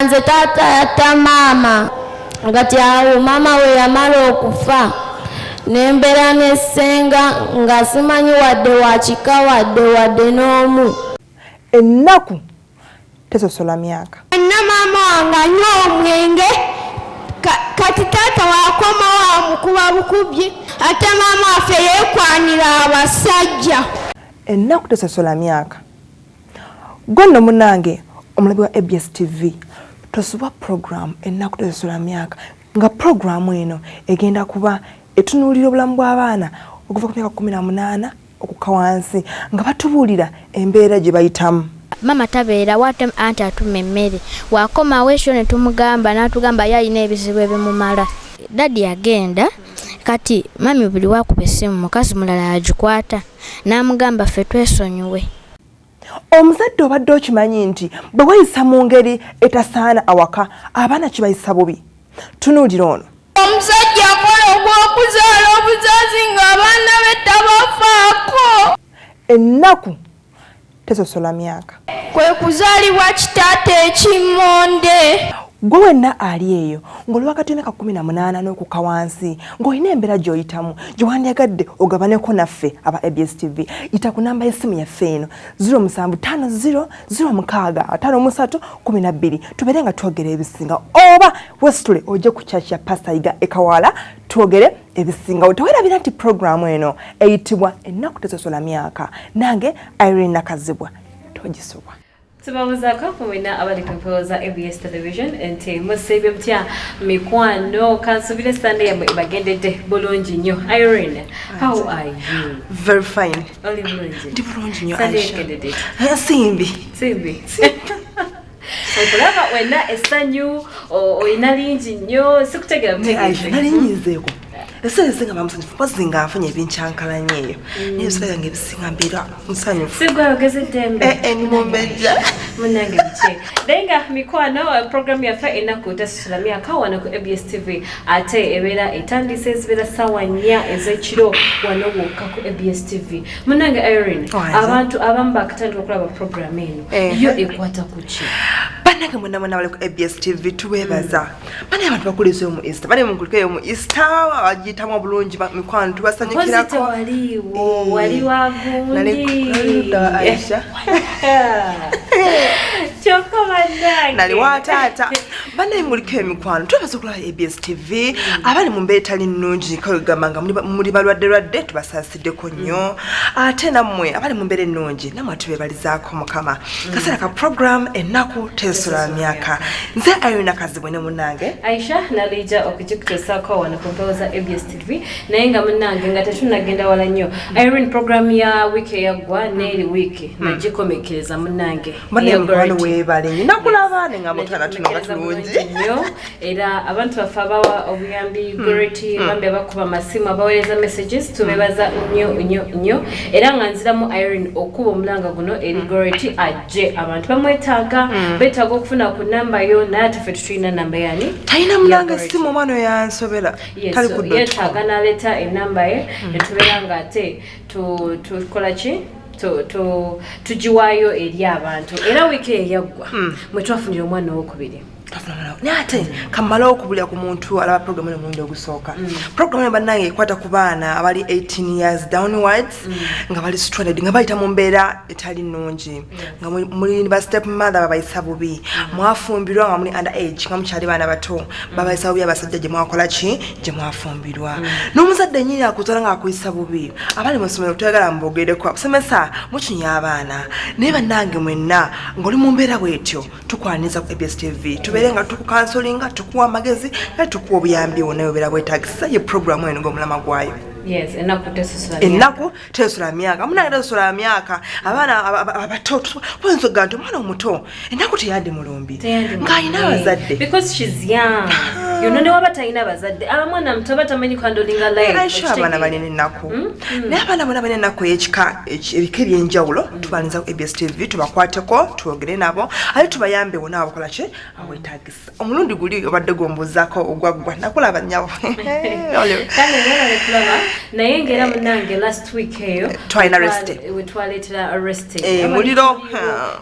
nze taata yatta maama ngati awo maama we yamala okufa nembera nesenga nga simanyi wadde wakika wadde n'omu. Ennaku tesosola myaka. Na maama wange anywa omwenge kati taata wakoma wamukuba bukubye ate maama waffe yeekwanira abasajja. Ennaku tesosola myaka. Gonna munange omulabi wa ABS TV tosuba program ennaku tesosola myaka nga programu eno egenda kuba etunuulira obulamu bw'abaana okuva ku myaka 18 okukka wansi nga batubuulira embeera gye bayitamu. Mama tabeera wate anti atuma emmere wakomawo ekyo ne tumugamba n'atugamba yalina ebizibu ebimumala. Dadi yagenda kati mami buli wakuba essimu mukazi mulala agikwata n'amugamba ffe twesonyiwe. Omuzadde obadde okimanyi nti bwe wayisa mu ngeri etasaana awaka abaana kibayisa bubi. Tunuulira ono. Omusajja akola ogw'okuzaala obuzazi ng'abaana be tabafaako. Ennaku tesosola myaka. Kwe kuzaalibwa kitaata ekimmonde. Gwe wenna ali eyo ng'olwakati emyaka 18 n'okukka wansi ng'olina embeera gy'oyitamu gye wandyagadde ogabaneko naffe aba ABS TV yita ku namba y'essimu yaffe eno 0750065312 tubeere nga twogera ebisinga oba wesitule ojje ku church ya Pastor Yiga Ekawala twogere ebisinga. Teweerabira nti programu eno eyitibwa ennaku tesosola myaka nange Irene Nakazibwa togisubwa. Tubawuzako kumwina abali kumpeoza ABS Television ente musebe mtya mikwano kansubire Sunday yamwe bagendede bulungi nnyo. Irene, how are you? Very fine. Oli bulungi. Ndi bulungi nnyo Sunday Aisha. kendede. Simbi. Okulaba wena esanyu oyina lingi nnyo sikutegera Aisha nali nyizeeko. Esenga bamusanyufu bazinga afunye ebinkyankalanye eyo. N'ebisala yange bisinga mbeera musanyufu. Sigwa yogeze dembe. Ni mumbeja. Munange biche. Denga mikwano program ya fa ennaku tesosola myaka wano ku ABS TV ate ebeera etandise ezibera sawa 4 ez'ekiro wano wokka ku ABS TV. Munange Irene, abantu abamu bakatandika okulaba program eno yo ekwata ku ki? Banange mwenna bali ku ABS TV tuweebaza. Bane abantu bakulise mu Easter. Bane munkulike mu Easter agitamu bulungi mikwano tubasanyukirako. Wali wagundi. Nali Aisha. Choko banange. Nali watata. Bane mulike mikwano tubaza okulaba ABS TV. Abali mu mbeera etali nnungi kagamba muri balwadde tubasasiddeko nnyo. Ate nammwe abali mu mbeera ennungi namwe tubebalizaako Mukama. Kasera ka program ennaku tesosola myaka. Nze Irene Nakazibwa ne munange Aisha nalija okujikutesaako wano kumpeoza ABS TV naye nga munange nga tetunagenda wala nnyo. Irene program ya wiki eyagwa n'eri wiki nagikomekereza munange. Mwana webale nakulaba nga mutana tunonga tulungi nnyo era abantu baffe abawa obuyambi Gority bambi abakuba amasimu abaweereza messages tubebaza nnyo era nga nziramu Irene okuba omulanga guno eri Gority ajje abantu bamwetaaga betaaga okufuna ku namba yo naye tuffe tutulina namba yani talina mulanga simu omwana oyo yansobera tali ku yetaaga n'aleeta enamba ye netubeera nga ate tukola ki tujiwaayo eri abantu era wiki eyaggwa mwe twafunira omwana owokubiri Nyate kamala okubulya ku muntu alaba program eno mulundi ogusooka. Program eno bannange ekwata ku baana abali 18 years downwards nga bali stranded nga bayita mu mbeera etali nnungi nga muli ba step mother babayisa bubi mwafumbirwa nga muli under age nga mukyali baana bato babayisa bubi abasajja gye mwakola ki gye mwafumbirwa n'omuzadde nnyini akutwala nga akuyisa bubi abali mu ssomero tuyagala mbogereko abasomesa mukinya abaana naye bannange mwenna ng'oli mu mbeera bwetyo tukwaniza ku ABS TV nga tukukansolinga tukuwa amagezi nga tukuwa obuyambi wonna yobera bwetagisa ye programu eno ng'omulama gwayo. Yes, ennaku tesosola myaka munange tesosola myaka abaana abato bwenzoga nti omwana omuto ennaku teyandi mulumbi ng'alina abazadde because she's young. yono ne waba talina bazadde abamwana muto batamanyi kwandolinga live Aisha abana balina ennaku naye abaana bona balina ennaku ekika ebika ebyenjawulo tubalinza ku ABS TV tubakwateko twogere nabo ate tubayambe wona abakola ki awetagisa omulundi guli obadde gombuzaako ogwaggwa nakulaba nnyabo kale ngala lekulaba naye ngera munange last week eyo twalina rest wetwaleetera arrested muliro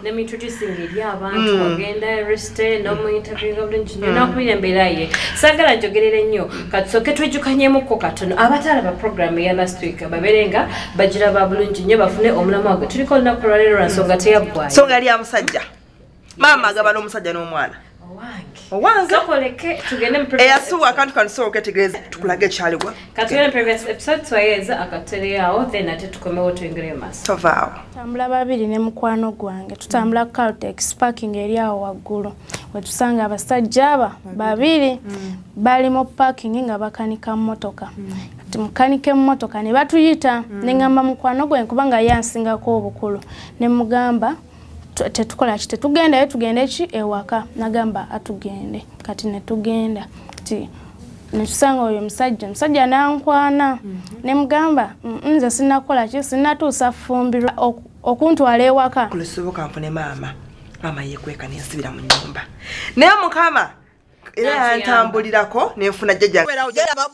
nem introducing eri abantu wagenda arrested nomu interview bulungi nnyo nakubira embeera ye saagala njogerere nnyo katusooke twejjukanyemukko katono abatalaba program eya last week babeere nga bagiraba bulungi nnyo bafune omulamu wagwe tuliko olunaku lwaleero lwa nsonga teyaggwayo nsonga yali ya musajja maama agaba n'omusajja n'omwana owange sokoleke tugende mu eyasuwa akantu kanusobola okutegeeza tukulage ekyaligwa katugende mu previous episode twayeza akatereawo then ate tukomewo tuyingire maaso tovaawo tutambula babiri ne mukwano gwange tutambula ku Caltex parking eri awo waggulu wetusanga abasajja aba babiri bali mu parking nga bakanika mmotoka kati mukanike mmotoka ne batuyita ne ngamba mukwano gwe kubanga yansingako obukulu ne mugamba tetukola ki tetugenda tugende ki ewaka nagamba atugende kati ne tugenda kati netusanga oyo musajja nankwana ne mugamba nze sinakola ki sinatuusa fumbirwa okuntwala ewaka kulisoboka nfune maama yekweka nensibira mu nnyumba naye mukama era yantambulirako nenfuna jjajja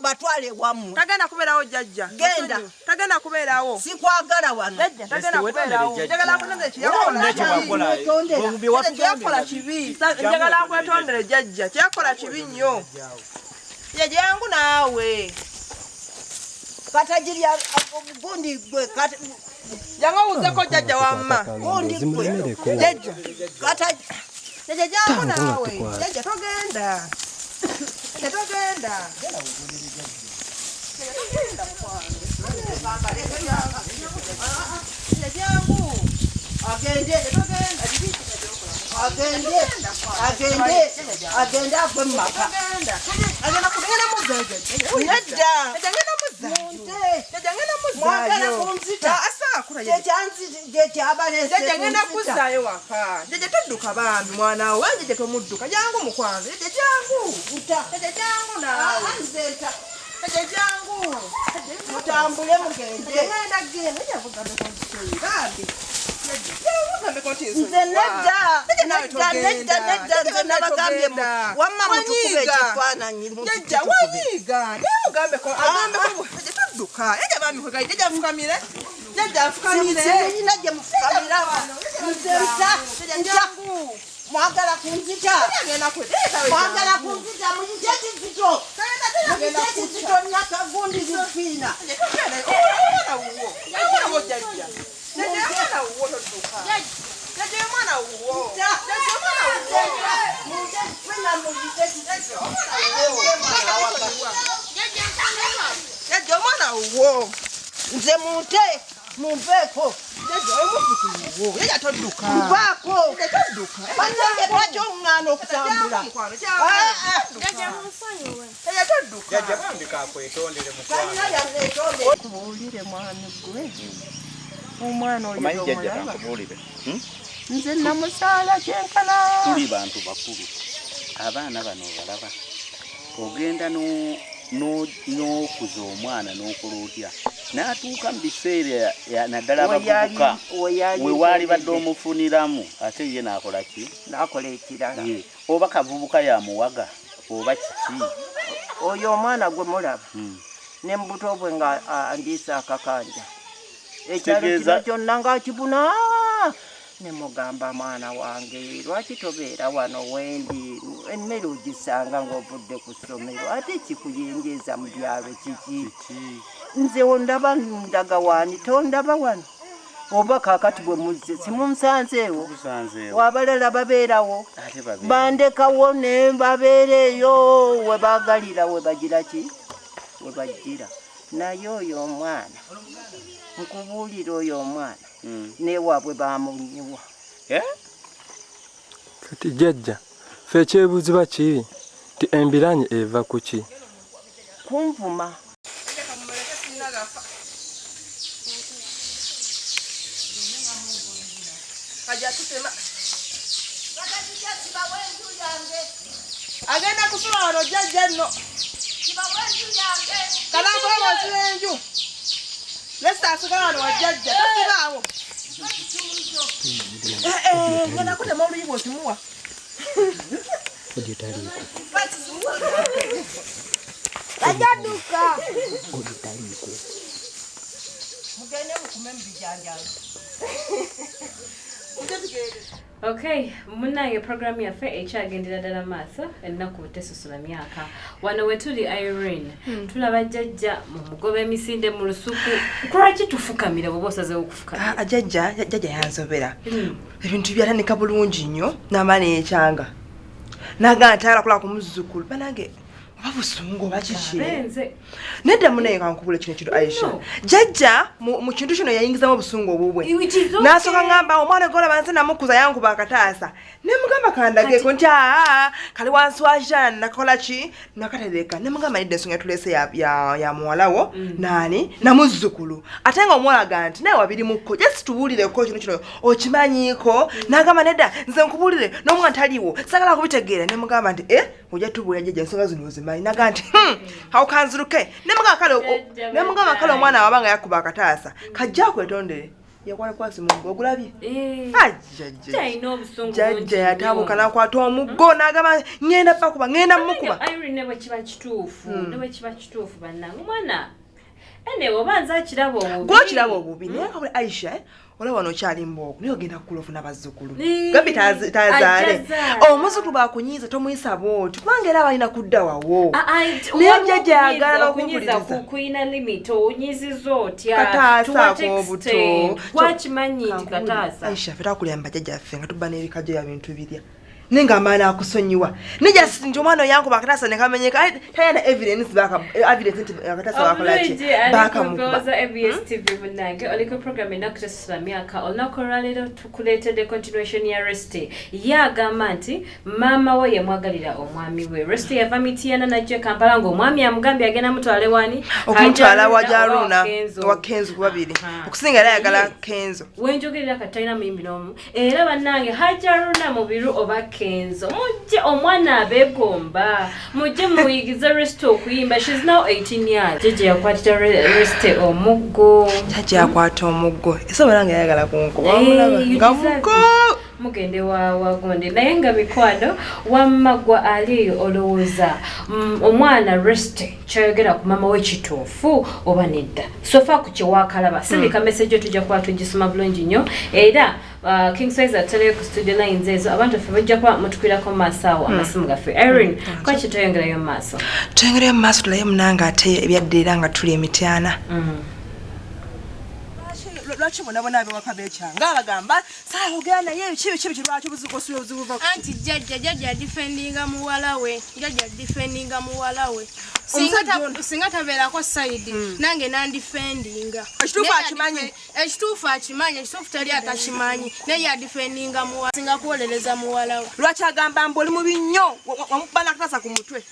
batwale wamu tagenda kubeerawo jjajja genda tagenda kubeerawo sikwagala wano tagenda kubeerawo njagala nkutonde kyakola kibi njagala nkwetondere jjajja kyakola kibi nnyo jjajja yangu naawe katajirya gundi gwe jangu owuzeko jjajja wamma gundi gwe jjajja jjajja jangu naawe jjajja togenda togenda jangu agende akwe mumaka mwagala kunzita agenda kuzaayo waka jjajja todduka bambi mwana we jjajja tomudduka jangu mukwanze jjajja jangu jjajja jangu naawe jjajja jangu mutambule mugende nze nedda nze nabagambye wamma mutukube ekifaananyi wanyiga naye mugambeko todduka ejja bambi kwegai jjajja afukamire jjajja afukamire ina gye mufukamira wano nze njangu mwagala kunzita mwagala kunzita muyite ekizito muyite ekizito nyakagundi zifiina nze munte mumpeeko nvaako banange lwaki oŋŋaana okutambula kubuulire mwami gwe omwana oyo nze namusaala kyenkana tuli bantu bakulu abaana bano balaba ogenda n'okuza omwana n'okola otya n'atuuka mu biseera naddala abavubuka we waali badde omufuniramu ate ye n'akola ki n'akola ekirala oba kavubuka yamuwaga oba kiki oyo omwana gwe mulaba ne mbuto bwe nga andiisa akakanja ekyalo kino kyonna ng'akibuna ne mugamba mwana wange lwaki tobeera wano wendi emmere ogisanga ng'ovudde ku ssomero ate kikuyenjeza mu byalo kiki nze ondaba ndaga waani tondaba wano oba kaakati bwe muzze simunsanzeewo wabalala babeerawo bandekawo ne babeera eyo we baagalira we bagira ki we bajjira naye oyo omwana nkubuulira oyo omwana newaabwe bamunyiwa kati jjajja fe ekyebuuzibwa kiri nti embiranye eva ku ki kunvuma agenda kusula wano jajja nno. Kalamba wazirenju. Lesta asika wano wajajja. Tasibaawo. Ngana kutema oluyibu osimuwa. Ajaduka. Mugende mukumembi janjalo. Okay, munange program yaffe ekyagendera ddala maaso ennaku tesusula myaka wano we tuli Irene tulaba jjajja mu mugoba emisinde mu lusuku kulwaki tufukamira bwe bosazeewo okufukamira jjajja yanzobera ebintu byatandika bulungi nnyo n'amaani ekyanga naga ntaala kula ku muzzukulu banange oba busungu oba kiki nedda munaye kankubula kino kiro Aisha jjajja mu kintu kino yayingizamu obusungu obubwe n'asooka ngamba omwana golaba nze namukuza yankuba akataasa ne mugamba kandageko nti kali wansi wa Jean nakola ki nakatereka ne mugamba nedda ensonga yatulese ya muwalawo nani namuzzukulu ate nga omwalaga nti naye wabiri mukko just tubuulireko kino okimanyiiko n'agamba nedda nze nkubulire n'omwana taliwo sagala kubitegeera ne mugamba nti ojja tubuulira jjajja ensonga zino ozimanyi naga nti awo kanziruke ne mugamba kale omwana wabanga yakuba akataasa kajja kwetondere yakwala kwasi mungu ogulabye jjajja yatabuka nakwata omuggo n'agamba ngenda bakuba ngenda mukuba Irene bwe kiba kituufu bannange omwana ene obanza akiraba obubi gwokiraba obubi naye kabula Aisha olaba wano okyali mbooku naye ogenda kulofu n'abazzukulu gambi tazaale omuzzukulu bwakunyiiza tomuyisa bwoti kubanga era balina kudda wawo naye jjajja yagala n'okukuyiriza kuyina limit onyiziza otya kataasa ak'obuto wakimanyi nti kataasa Aisha ffe takulya bajjajja ffe nga tubba n'ebikajjo ya bintu birya nenga amaana akusonyiwa nija nti omwana yankuba akataasa ne kamenyeka tayina evidence nti akataasa wakolaki bakamukuba ABS TV munange oliko program ennaku tesusula myaka olunaku olwaleero tukuleetedde continuation ya Resti yagamba nti maama we yamwagalira omwami we Resti yava Mityana najja Kampala ng'omwami amugambye agenda mutwale wani okumutwala wa Jaruna wa Kenzo kubabiri okusinga era ayagala Kenzo wenjogerera katalina muyimbi n'omu era bannange Hajaruna mu biru oba Kenzo mujje omwana abegomba mujje muyigize Resti okuyimba she's now 18 years jeje yakwatira Resti omuggo jaje yakwata omuggo esobola nga yagala kunkuba mulaba nga muggo mugende wagonde naye nga mikwano wammagwa aliyo olowooza omwana Resti kyayogera ku mama we kituufu oba nedda sofa ku kyewakalaba sindika message tujja kuba tugisoma bulungi nnyo era King Size atale ku studio lines ezo abantu ffe bajja kuba mutukwirako mu maaso awo amasimu gaffe Irene kwaki toyongerayo mu maaso toyongerayo mu maaso tulaye munanga ate ebyaddirira nga tuli Emityana lwaki bonabona abewaka bekyanga abagamba saayogera naye kibi lwaki obuzibuva anti jjajja defendinga muwala we singa tabeerako sayidi nange nandifendinga ekituufu akimanyi ekituufu tali atakimanyi naye yadifendinga muwala singa kuwolereza muwala we lwaki agamba mbu oli mubi nnyo wamukuba nakatasa ku mutwe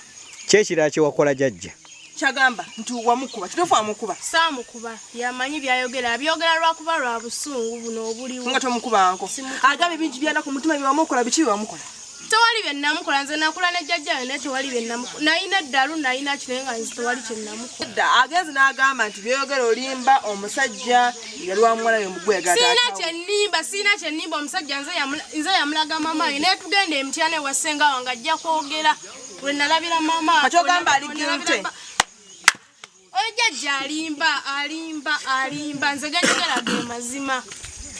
kyekira kyewakola jjajja kyagamba nti wamukuba kituufu wamukuba saamukuba yamanyi byayogera abyogera lwakuba lwa busungu buno obuliwo nga tomukubanko agamba ebintu byana ku mutima byewamukola biki byewamukola tewali bye namukola nze nakula ne jjajjayo naye tewali bye namukola nayina eddalu nayina kino nga nze tewali kye namukola agenzi n'agamba nti byeyogera olimba omusajja yali wamuwala yomugwega siina kyennimba omusajja nze yamulaga mamayo naye tugenda Emityana ewasenga wange ajja kwogera lwe nalabira mama kati ogamba aliginte ojjajja alimba nze genjogera ge mazima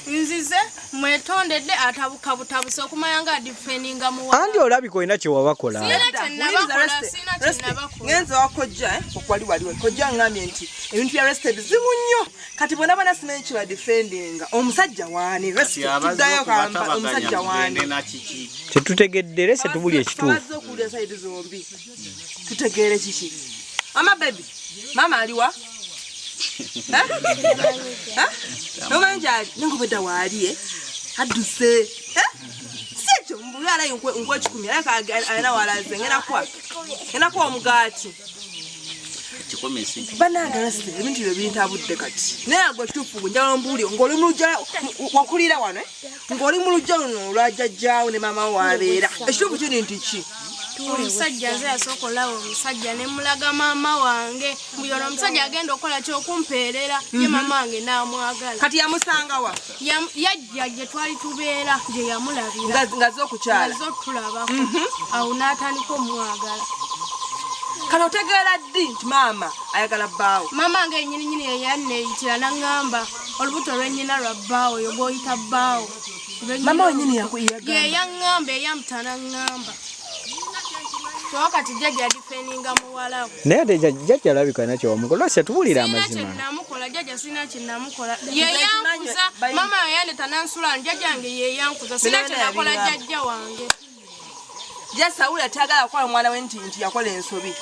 nzize mwetondedde atabuka butabuse okumanya nga defendinga muwala andi olabika olina kyewabakola ngenze wakojja okwali waliwe kojja ngambye nti ebintu bya Resti bizibu nnyo kati bonabona simanyi kye badefendinga omusajja waani tuddayo kamba omusajja waani tetutegedde se tubuli ekituufu okuwulira sayidi zombi tutegeere kiki ama baby mama aliwa nomanyi gyali nengobedda waaliye adduse si ekyo mbulalayo nkwe 10 alina walaze ngenakuwa omugaati bananga Resti ebintu byo bintabudde kati naye agwe kituufu gwe njala mbuulire ng'oli mu lujja wakulira wano ng'oli mu lujja luno olwa jjajjaawo ne maama wo wabeera ekituufu kiri nti ki omusajja nze yasooka olawo omusajja ne mulaga maama wange mbuyono omusajja agenda okukola kyokumpeerera ye maama wange n'amwagala kati yamusangawa yajja gye twali tubeera gye yamulabira nga zo okukyala zo tulabako awo n'atandika omwagala kano otegeera ddi nti maama ayagala bbaawo maama wange yennyininyini yeyanneeyitira n'aŋŋamba olubuto lwennyina lwa bbaawo oyo gw'oyita bbaawo maama wenyini yeyaŋŋamba eyamutana ŋŋamba wakati jjajja adifeninga muwalawe naye ate jjajja alabika nakyo wamukola lwaki tetuwulira amazima kyenamukola jjajja sina kyenamukola yeyankuza maama yayandeta nansulano jjajja wange yeyankuza sina kyenakola jjajja wange jasawuli atagala kukola omwana we nti yakola ensobi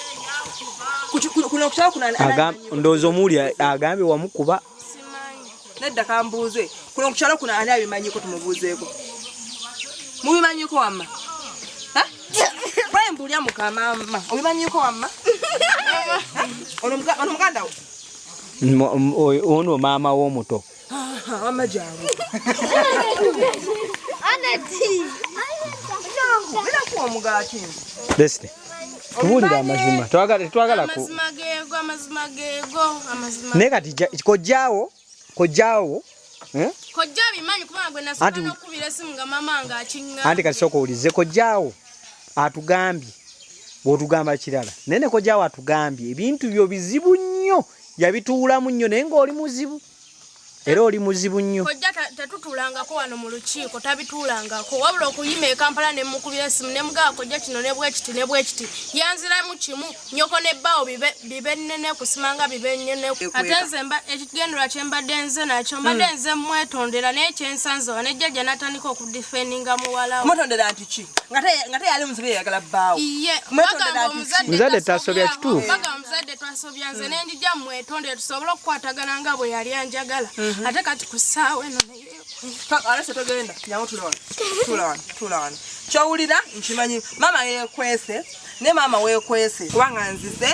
kuno okutaba ndowooza omuwuli agambye wamukuba nedda kambuuze kuno okukyalo kuno ani abimanyiko tumubuuzeeko mubimanyiko wamma mbulya mukamama obimanyiko wamma ono muganda wo ono maama w'omuto wamma jangu birakuwa omugaati desite tubuulira amazima twagala amazima geego naye kati kojjaawo kojja bimanyi kubanga gwe nasooka n'okubira essimu nga maama nga akiŋŋamba anti kati sooka owulize kojjaawo atugambye bw'otugamba kirala naye ne kojjaawo atugambye ebintu byo bizibu nnyo yabituulamu nnyo naye ng'oli muzibu era oli muzibu nnyo kojja tetutuulangako wano mu lukiiko tabituulangako wabula okuyima e Kampala ne mukubira essimu ne mugaba kojja kino ne bwekiti ne bwekiti yanziramu kimu nnyoko n'ebbaawo bibe nnene kusimanga bibe nnene ate nze ekigendera kye mbadde nze nakyo mbadde nze mwetondera naye kyensanze wa ne jjajja n'atandika okudifendinga muwalawo mwetondera nti ki nga teyali muzibe yayagala bbaawo bagamba muzadde tasobya kituufu bagamba omuzadde twasobya nze ne njija mwetondere tusobole okukwatagana nga bwe yali anjagala ate kati kusaawa eno alese togenda nyangu tula wano kyowulira nkimanyi maama yeekwese ne maama weekwese kubanga nzize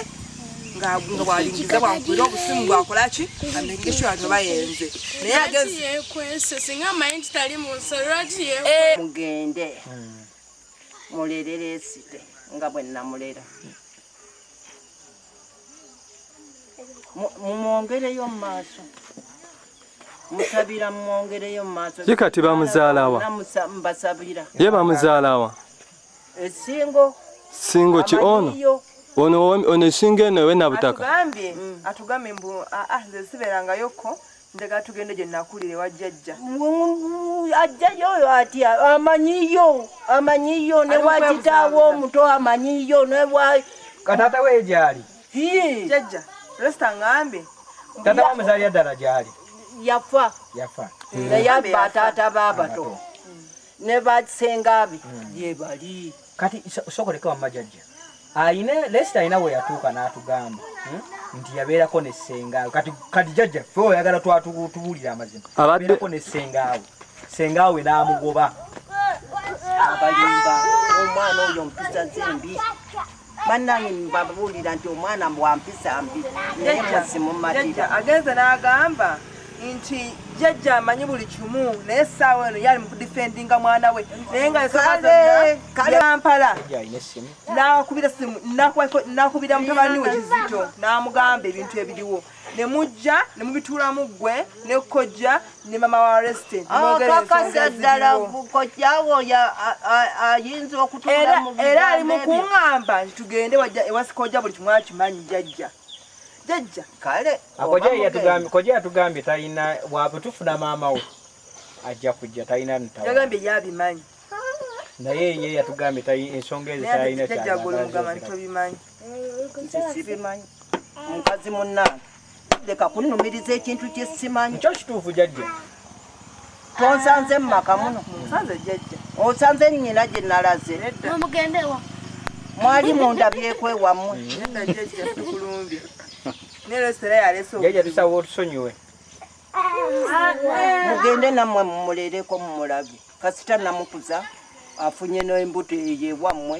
nga bwalingiza bwankubira obusimu bwakolaki anengesho ate bayenze naye agezi yeekwese singa amanyi nti tali mu nsolo lwaki mugende mulerere esite nga bwe namulera mumwongereyo mu maaso musabira mwongereyo mu maaso ye kati bamuzaalawa mbasabira ye bamuzaalawa singo ki ono esinga eno ewe nabutaka atugambye mbu nze siberangayoko ndega tugende gye nakulire wa jjajja ajjayo oyo atya amanyiyo ne wakitaawo omuto amanyiyo katata we gyali jjajja resita ngambe tata wamuzaalira ddala gyali yafa nayabba ataata baabato ne basengabe gye bali kati sokoleka wamajjajja ayine lesita ayina we yatuuka n'atugamba nti yabeerako ne sengaawe kati jjajja fe oyagala twatubuulira amazima abeerako ne sengaawe n'amugoba abayimba omwana oyo mpisa zembi bannange mbabuulira nti omwana wampisa mbi naye mwesimumatira agenze n'agamba nti jjajja amanyi buli kimu naye essaawa eno yali mu kudifendinga mwana we naye nga Kampala n'akubira simu n'akubira mutabani we Kizito n'amugamba ebintu ebiriwo ne mujja ne mubituulamu ggwe ne kojja ne mama wa Resite kakasa ddala kojjaawo ayinza okutula mu era ali mu kuŋŋamba nti tugende ewasikojja buli kimu akimanyi jjajja kale koja yatugambye talina bwabwe tufuna maama we ajja kujja talina yagambye yabimanyi naye ye yatugambye ensonga ezo talina sibimanyi mukazi munnange leka kunnumiriza ekintu kyesimanyi kyo kituufu jjajja tonsanze mu maka muno osanze nnyina gye nalaze mwali mundabyeko ewammwe jjajja tusaba otusonyiwe mugende nammwe mumulereko mumulabe kasita namukuza afunye n'embuto eyo ewammwe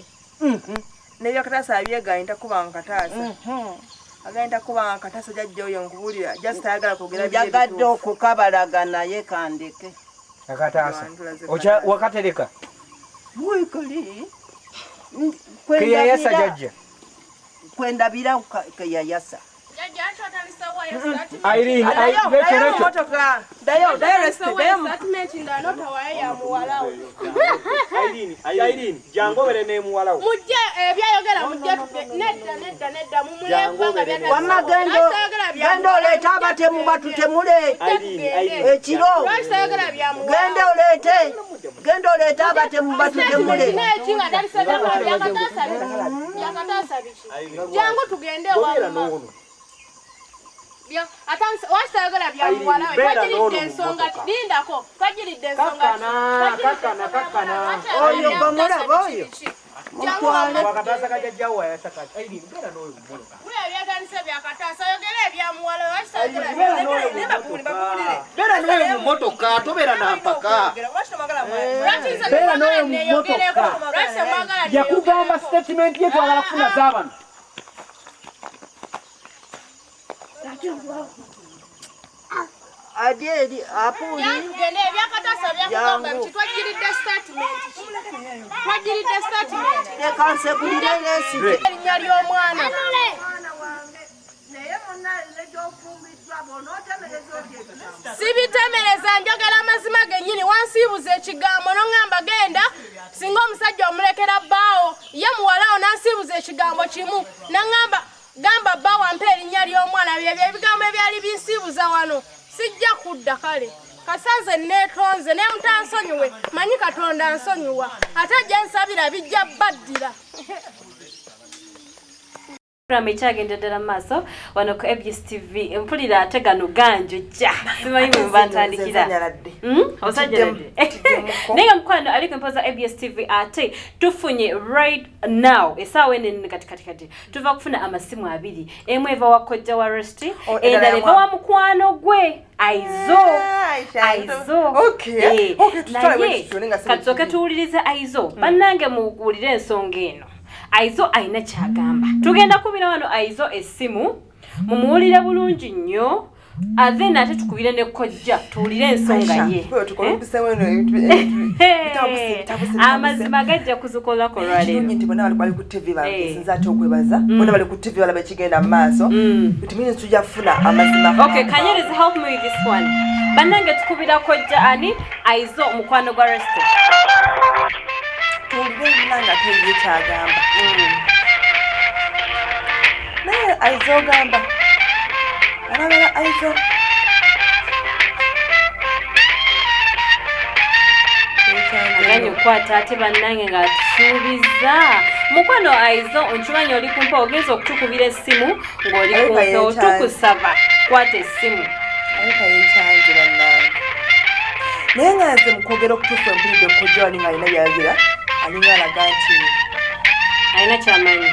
nebyakataasa abyegayinta kubanga kataasa agenda kubanga kataasa jjajja oyo nkubuulira jasita ayagala kwogera njagadde okukabalaga naye kandeke akataasa wakatereka wekali Kiyayasa jajja. Kwendabira kiyayasa. Irene, Irene, jango bere ne muwalawo. Mujje ebyayogera mujje nedda mumulye Wamma gendo olete abatemu batutemule. Ekiro. Gendo olete abatemu batutemule. Jango tugende wamma. Atansi wasagala bya muwala we twajiridde ensonga lindako twajiridde ensonga kakana oyo bamulaba oyo wakatasa kajajjawo yasakati Irene bera n'oyo mumotoka ule ebyaganisa byakatasa yogera ebya muwala we wasagala bera n'oyo mumotoka tobeera nampaka bera n'oyo mumotoka yakugamba statement ye twagala kufuna z'abantu Adieri apuli gende byakatasa byakugamba twajjiridde statement ekanse bulire nesite erinnya ly'omwana sibitemereza njogera amazima gennyini wansiibuza ekigambo noŋŋamba genda singa omusajja omulekera bbaawo ye muwalawo nansiibuza ekigambo kimu naŋŋamba gamba bba wampa erinnya ly'omwana byebyo ebigambo ebyali binsiibuza wano sijja kudda kale kasanze neetonze ne mutansonyiwe manyi Katonda ansonyiwa ate gyensabira bijja baddira Program ichagenda ddala maaso wano ku ABS TV mpulira ate gano ganjo jja simanyi mwe bantandikira osajjaladde naye mukwano ali ku mpoza ABS TV ate tufunye right now esaawa eno kati tuva kufuna amasimu abiri emu eva wa kojja wa Resti endala eva wa mukwano gwe Aizo okay katsoke tuwulirize Aizo bannange muwulire ensonga eno Aizo aina kyagamba tugenda kubira wano Aizo essimu mumuwulire bulungi nnyo then ate tukubire ne kojja tuwulire ensonga ye amazima gajja kuzukola ko lwaleero nti bonna bali ku TV basinza ate okwebaza bonna bali ku TV balaba ekigenda mu maaso bitumini tujja kufuna amazima okay Kanyerezi help me with this one bannange tukubira kojja ani Aizo mukwano gwa Resti tulibanga tuye kyagamba naye Aizo gamba alabala Aizo aganyi okukwata ate bannange nga tusuubiza mukwano Aizo onkimanyi oli kumpa ogenza okutukubira essimu ng'oli kumpa otukusaba kwata essimu ayika yekyanje bannange naye nga nze mukwogera okutuufu empulidde okujja wali nga alina byalagira alinga alaga nti alina kyamanyi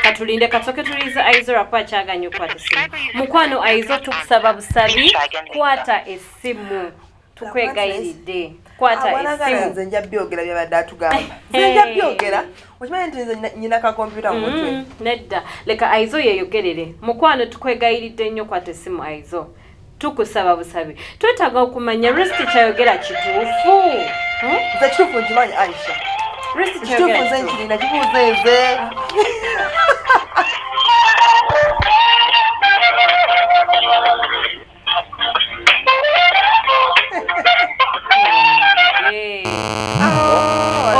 katulinde katsoke tuliza Aizo lwakuba kyaganya okukwata essimu mukwano Aizo tukusaba busabi kwata essimu tukwegayiridde kwata essimu nze nja byogera byabadde atugamba nze nja byogera okimanyi nti nze nyina ka kompyuta mu mutwe nedda leka Aizo yeyogerere mukwano tukwegayiridde nnyo kwata essimu Aizo tukusaba busabi twetaaga okumanya Resti kyayogera kituufu nze kituufu nkimanyi Aisha Resti kituufu nze nkirina kibuuza eze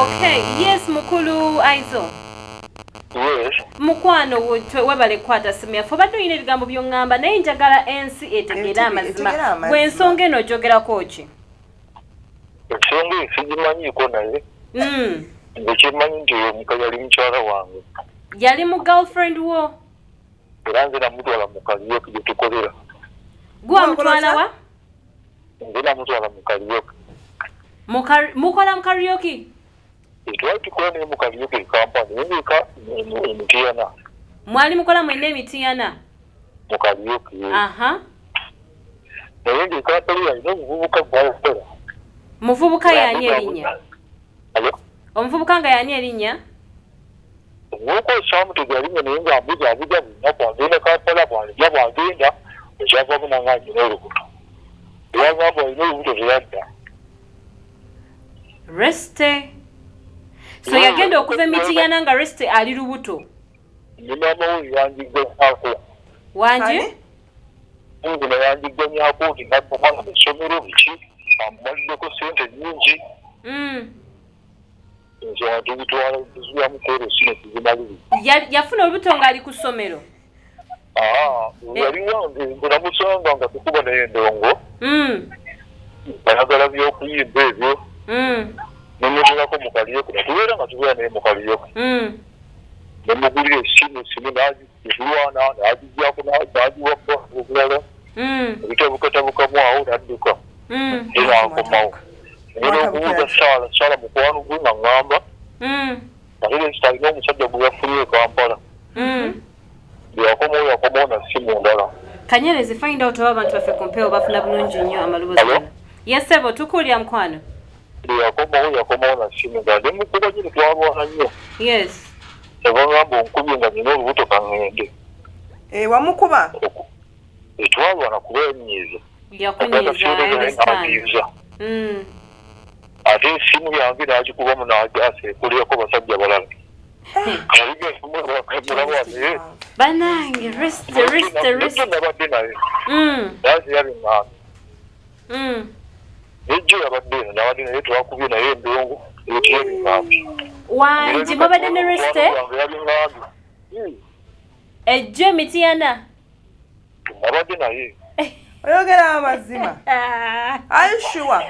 okay yes mukulu Aizo mukwano webale kwata simu yaffe obadde olina ebigambo by'oŋŋamba naye njagala ensi etegeere amazima gwe ensonga eno ogyogerako ki ensonga sigimanyiiko naye ekimanyi nti oyo omukazi yali mukyala wange yali mu girlfriend wo era nze namutwala mu kalyoke gye tukolera gwe wamutwala wa nze namutwala mu kalyoke mukola mu karyoki twali tukola naye mu kalyoke ekampani yeka emitiyana mwali mukola mwena emitiyana mu kalyoke naye ngaekampani yalina omuvubuka gwalakola muvubuka yani erinnya omuvubuka nga yani erinnya nuko kyamutegera linnya naye nga mbuza bwonna bwagenda kampala bwalija bwagenda ekyavamu nange alina olubuto eyagamba alina olubuto teyadda Resti So yagenda okuva emitiyana nga rest ali lubuto. Ni mama we yanjiganyako. Wanji? Ngina yanjiganyako nti nabbo mwana musomero biki amaliddeko sente nyingi. Nze watubitwala tuzuya mukero sine tuzimaliri. Yafuna olubuto nga ali ku ssomero. Yali wange namusanga nga tukuba naye ndongo. Ayagala by'okuyimba ebyo. Nemutulako mukaliyeko natubeera nga tubeera naye mukaliyeko. Nemugulira esimu n'agizulwana n'agijjako n'agiwako obulala. Ebitabukamu awo n'adduka. Era akomawo. Ngenda okubuuza Saala mukwano gwe nga ŋŋamba. Ate sitalina omusajja gwe yafunye Kampala. Yakomawo na simu ndala. Kanyerezi find out oba abantu baffe kompeo bafuna bulungi nnyo amaloboozi gano. Yes sebo tukulya mukwano. Yakomawo na simu ndala. Nemukuba gye twalwana nnyo. Yes. Ebagamba onkubye nga nina olubuto kaŋŋende. Wamukuba? Twalwana kuba enyiiza. Yakunyiiza, I understand. Ate esimu yange n'agikubamu n'agyasa ekoleyako basajja balala. Banange rest. Nabadde naye. Naye yabiŋŋambye. Nejjo yabadde eno nabadde naye twakubye naye endongo ekyo yabiŋŋambye. Wanji mubadde ne rest? Ejjo emitiyana? Nabadde naye. Oyogera amazima. Are you sure?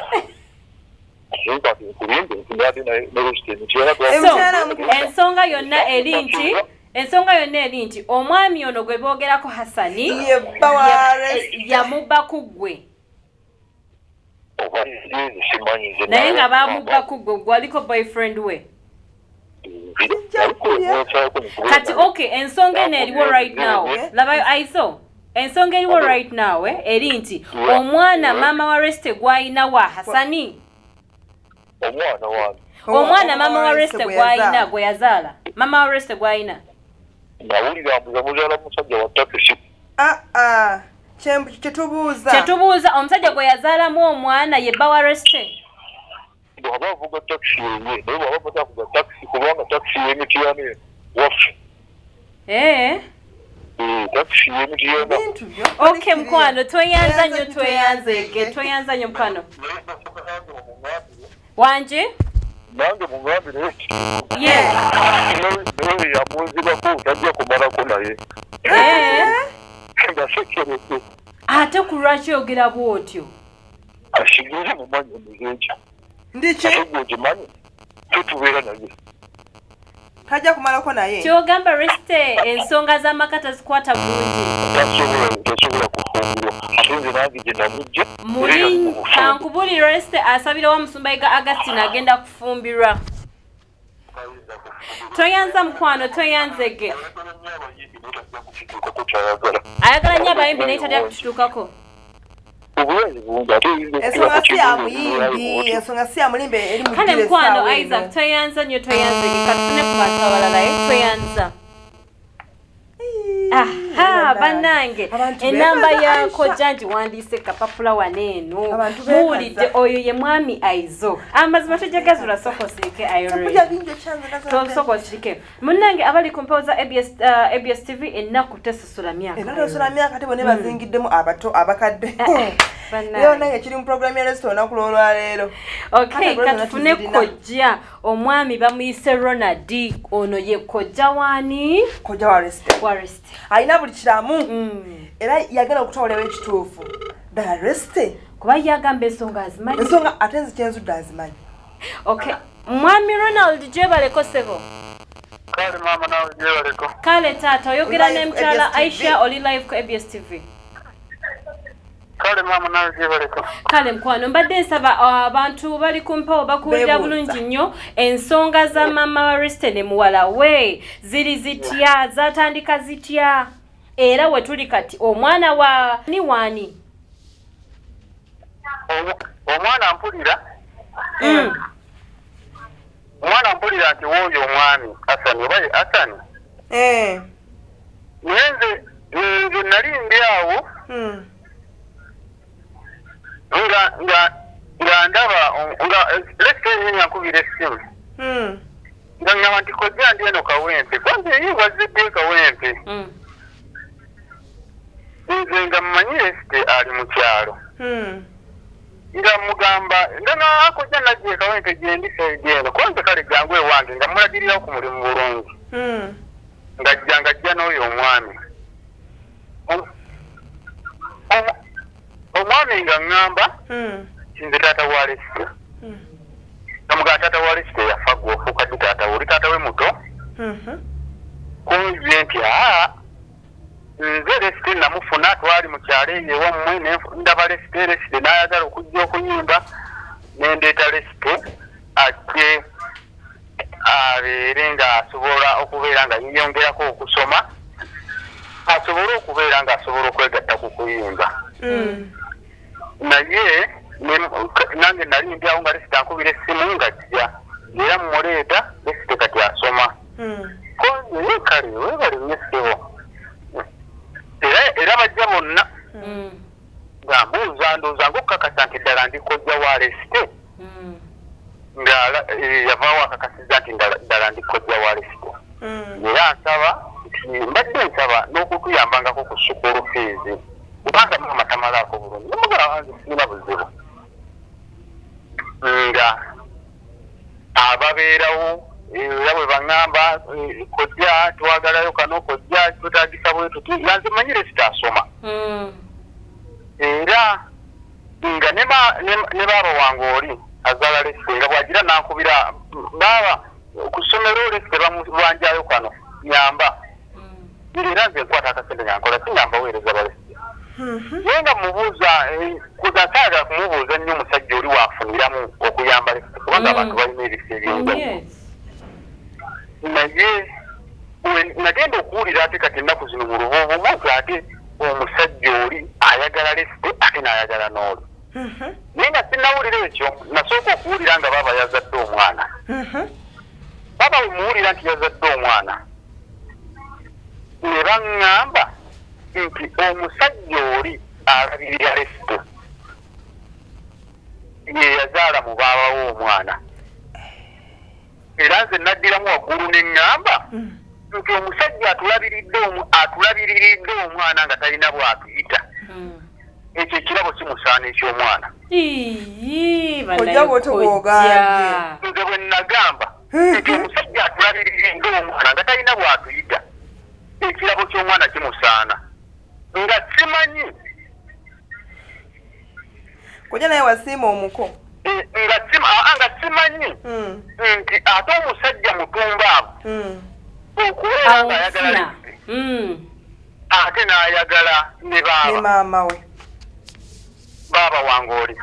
Ensonga yonna eri nti omwami ono gwe boogerako Hasani yamubba ku ggwe. Naye nga bamubba ku ggwe gwaliko boyfriend we. Kati okay, ensonga eno eriwo right now. Labayo aiso. Ensonga eriwo right now eri nti omwana mama wa Reste gwayina wa Hasani. Omwana mama wa Reste gwayina gwe yazaala. Mama wa Reste gwayina. Nawulira mbuza muzaala musajja wa takisi. Kyetubuuza omusajja gwe yazaalamu omwana ye bba wa Reste. Bw'aba avuga takisi ye naye bw'aba tavuga takisi kubanga takisi y'emitiyana waffe. Takisi y'emitiyana. Okay mukwano tweyanza nnyo mukwano. Wanje? Nange mungambire. Naye yamunzibako tajja kumalako naye. Ngasekereko. Ate ku lwaki oyogera bw'otyo? Asigire mumanyi omuzeekya. Ndiki? Ate ogimanyi tetubeera naye. Tajja kumalako naye. Kyogamba Reste ensonga z'amaka tazikwata bulungi. Tasobola kufumbirwa. Ate nze nange gye namujja. Muli kankubuli Reste asabira wa Musumbayiga Augustine agenda kufumbirwa. Toyanza mukwano toyanzege. Ayagala nnyo abayimbi naye tajja kututuukako. Ensonga si ya muyimbi, ensonga si ya mulimbe eri mu kale mukwano Isaac toyanza nnyo toyanzege katufune ku bantu abalala toyanza. Aha, banange enamba yako janji wandiise kapapula waneeno muwulidde oyo ye mwami Aizo amazima tejagazula soko sirike ayore soko sirike munnange abali kumpoza ABS TV ennaku tesasula myaka ate bone bazingiddemu abato abakadde yo nange kiri mu program ya restaurant nakulolwa leero. Okay, katufune kojja omwami bamuyise Ronald ono ye kojja wani kojja wa Reste alina buli kiramu era yagala okutwalawo ekituufu ddala Reste kuba yagamba ensonga azimanyi ensonga ate nzi kyenzudde azimanyi. Okay, mwami Ronald jebaleko sebo. Kale mama nawe jebaleko. Kale taata oyogera ne mchala Aisha oli live ku ABS TV. Kale mama nawe jebaleko. Kale mkwano mbadde nsaba abantu bali kumpa bakuwulira bulungi nnyo ensonga za mama wa Reste ne muwala we ziri zitya zatandika zitya era we tuli kati omwana wa ni wani omwana mpulira omwana mpulira nti woyo omwami Hasani oba ye Hasani nze nali ndi awo nga ndaba nga Reste nyine yakubira essimu Nga nti kojja ndi eno Kawempe. Kwanza eyi wazidde Kawempe. Nze nga mmanyi Lesite ali mu kyalo. Nga mugamba nga akojja najje Kawempe gye ndi saidi eno. Kwanza kale jangu ewange nga mulagirira ku mulimu bulungi. Nga ajja n'oyo omwami. Omwami nga ngamba nze taata wa Lesite. Namuga taata wa Lesite yafa gw'ofuuka ddi taata we oli taata we muto. Kunze nti nze Lesite namufuna twali mu kyalo eyo ewammwe ndaba Lesite n'ayagala okujja okuyimba nendeeta Lesite ajje abeere ng'asobola okubeera nga yeyongerako okusoma asobole okubeera ng'asobola okwegatta ku kuyimba. Naye nange nali ndi awo nga Lesite ankubira essimu ng'ajja era mumuleeta Lesite kati asoma. Konye kale weebale nnyo ssebo. Era bajja bonna nga mbuuza ndowooza ng'okukakasa nti ddala ndi kojja wa Lesite nga yavaawo akakasiza nti ddala ndi kojja wa Lesite. Era nsaba mbadde nsaba n'okutuyambangako ku sukulu feezi kubanga mama tamalaako bulungi nomugala wange sirina buzibu nga ababeerawo era bwe baŋŋamba kojja twagalayo kano kojja twetaagisa bwe tuti yanze manyi Lesite asoma era nga ne baaba wange oli azaala Lesite nga bwagira nankubira baaba ku ssomero Lesite bamwanjayo kano nyamba era nze nkwata akasente nyankola sinyamba weereza Lesite. Naye nga mubuuza kuza saagala kumubuuza nnyo omusajja oli waafuniramu okuyamba Lesite kubanga abantu balina ebifo eby'enjawulo. Naye nagenda okuwulira ate kati ennaku zino mu Lubuubumu nti ate omusajja oli ayagala Lesite ate n'ayagala n'oli. Naye nga sinnawulira ekyo nasooka okuwulira nga baaba yazadde omwana. Baaba we muwulira nti yazadde omwana ne baŋŋamba nti omusajja oli alabirira Lesite ye yazaala mu baabawo omwana. Era nze naddiramu waggulu ne ŋŋamba nti omusajja atulabiriridde omwana nga talina bw'atuyita. Ekyo ekirabo kimusaana eky'omwana. Kojja bw'otyo bw'ogambye. Nze bwe nagamba nti omusajja atulabiriridde omwana nga talina bw'atuyita. Ekirabo ky'omwana kimusaana. Nga simanyi. Kojja naye wasiima omuko. Nga simanyi nti ate omusajja mutumbaavu okubeera nga ayagala Lesite ate n'ayagala ne maama we baaba wange oli.